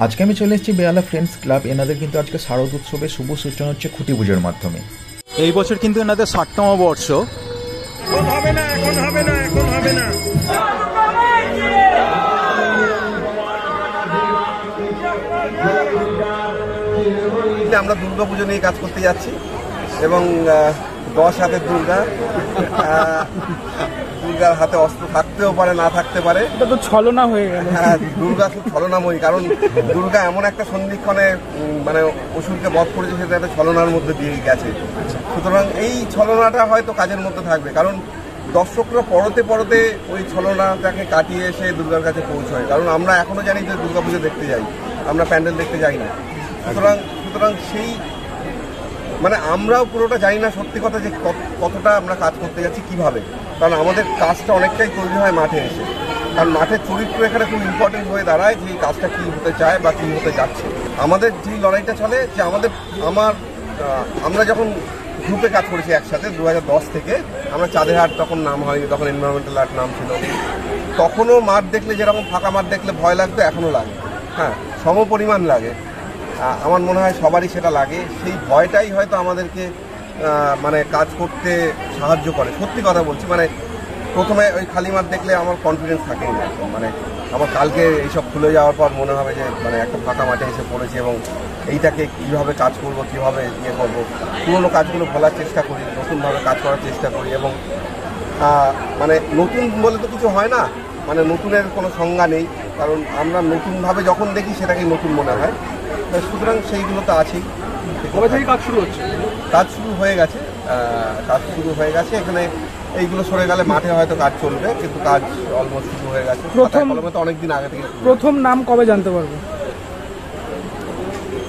আজকে আমি চলে এসেছি বেহালা ফ্রেন্ডস ক্লাব। এনাদের কিন্তু আজকে শারদ উৎসবের শুভ সূচনা হচ্ছে খুঁটি পুজোর মাধ্যমে। এই বছর কিন্তু এনাদের 60তম বর্ষ। আমরা দুর্গা পুজো নিয়ে কাজ করতে যাচ্ছি এবং 10 হাতের দুর্গা, দুর্গার হাতে অস্ত্র থাকতেও পারে, না থাকতে পারে। এটা তো ছলনা হয়ে গেল। হ্যাঁ, দুর্গা খুব ছলনাময়ী, কারণ দুর্গা এমন একটা সন্ধিক্ষণে মানে অসুরকে বধ করেছে, সেটা একটা ছলনার মধ্যে দিয়ে গেছে। সুতরাং এই ছলনাটা হয়তো কাজের মধ্যে থাকবে, কারণ দর্শকরা পরতে পরতে ওই ছলনাটাকে কাটিয়ে এসে দুর্গার কাছে পৌঁছয়। কারণ আমরা এখনো জানি যে দুর্গা পুজো দেখতে যাই, আমরা প্যান্ডেল দেখতে যাই না। সুতরাং সেই মানে আমরাও পুরোটা জানি না সত্যি কথা যে কতটা আমরা কাজ করতে যাচ্ছি কিভাবে, কারণ আমাদের কাজটা অনেকটাই তৈরি হয় মাঠে এসে। কারণ মাঠের চরিত্র এখানে খুব ইম্পর্টেন্ট হয়ে দাঁড়ায় যে এই কাজটা কী হতে চায় বা কী হতে যাচ্ছে। আমাদের যেই লড়াইটা চলে যে আমরা যখন গ্রুপে কাজ করেছি একসাথে 2010 থেকে, আমরা চাঁদেহাট তখন নাম হয়নি, তখন এনভায়রনমেন্টাল আর্ট নাম ছিল। তখনও মাঠ দেখলে যেরকম ফাঁকা মাঠ দেখলে ভয় লাগতো, এখনও লাগে। হ্যাঁ, সম পরিমাণ লাগে। আমার মনে হয় সবারই সেটা লাগে। সেই ভয়টাই হয়তো আমাদেরকে মানে কাজ করতে সাহায্য করে। সত্যি কথা বলছি, মানে প্রথমে ওই খালি মাঠ দেখলে আমার কনফিডেন্স থাকেই না। মানে আমার কালকে এইসব খুলে যাওয়ার পর মনে হবে যে মানে একটা ফাঁকা মাঠে এসে পড়েছি এবং এইটাকে কীভাবে কাজ করব, কীভাবে ইয়ে করবো। পুরোনো কাজগুলো ভোলার চেষ্টা করি, নতুনভাবে কাজ করার চেষ্টা করি এবং মানে নতুন বলে তো কিছু হয় না, মানে নতুনের কোনো সংজ্ঞা নেই, কারণ আমরা নতুনভাবে যখন দেখি সেটাকেই নতুন মনে হয়। সুতরাং সেইগুলো তো আছেই। কবে থেকে কাজ শুরু হচ্ছে? কাজ শুরু হয়ে গেছে। এখানে এইগুলো সরে গেলে মাঠে হয়তো কাজ চলবে, কিন্তু কাজ অলমোস্ট শুরু হয়ে গেছে। তো অনেকদিন আগে থেকে। প্রথম নাম কবে জানতে পারবো?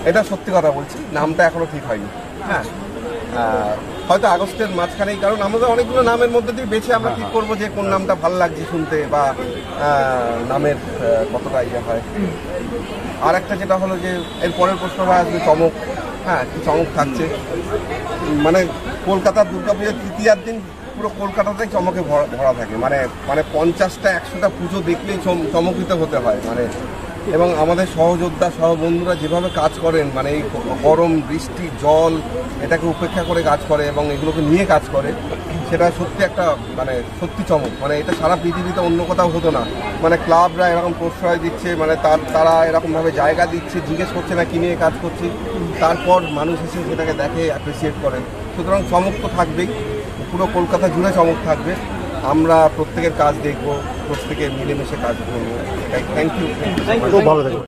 এটা সত্যি কথা বলছি, নামটা এখনো ঠিক হয়নি। হ্যাঁ, হয়তো আগস্টের মাঝখানেই, কারণ আমাদের অনেকগুলো নামের মধ্যে দিয়ে বেছে আমরা ঠিক করবো যে কোন নামটা ভালো লাগছে শুনতে বা নামের কতটা ইয়ে হয়। আর একটা যেটা হলো যে এর পরের প্রশ্নটা আসবে চমক। হ্যাঁ, কি চমক থাকছে, মানে কলকাতার দুর্গাপুজোর তৃতীয়ার দিন পুরো কলকাতাতেই চমকে ভরা থাকে। মানে 50টা 100টা পুজো দেখলেই চমকিত হতে হয়। মানে এবং আমাদের সহযোদ্ধা সহবন্ধুরা যেভাবে কাজ করেন, মানে এই গরম বৃষ্টি জল এটাকে উপেক্ষা করে কাজ করে এবং এগুলোকে নিয়ে কাজ করে, সেটা সত্যি একটা মানে সত্যি চমক। মানে এটা সারা পৃথিবীতে অন্য কোথাও হতো না। মানে ক্লাবরা এরকম প্রশ্রয় দিচ্ছে, মানে তারা এরকমভাবে জায়গা দিচ্ছে, জিজ্ঞেস করছে না কি নিয়ে কাজ করছি, তারপর মানুষ এসে সেটাকে দেখে, অ্যাপ্রিসিয়েট করেন। সুতরাং চমক তো থাকবেই, পুরো কলকাতা জুড়ে চমক থাকবে। আমরা প্রত্যেকের কাজ দেখবো, প্রত্যেকে মিলেমিশে কাজ করবো। Thank you.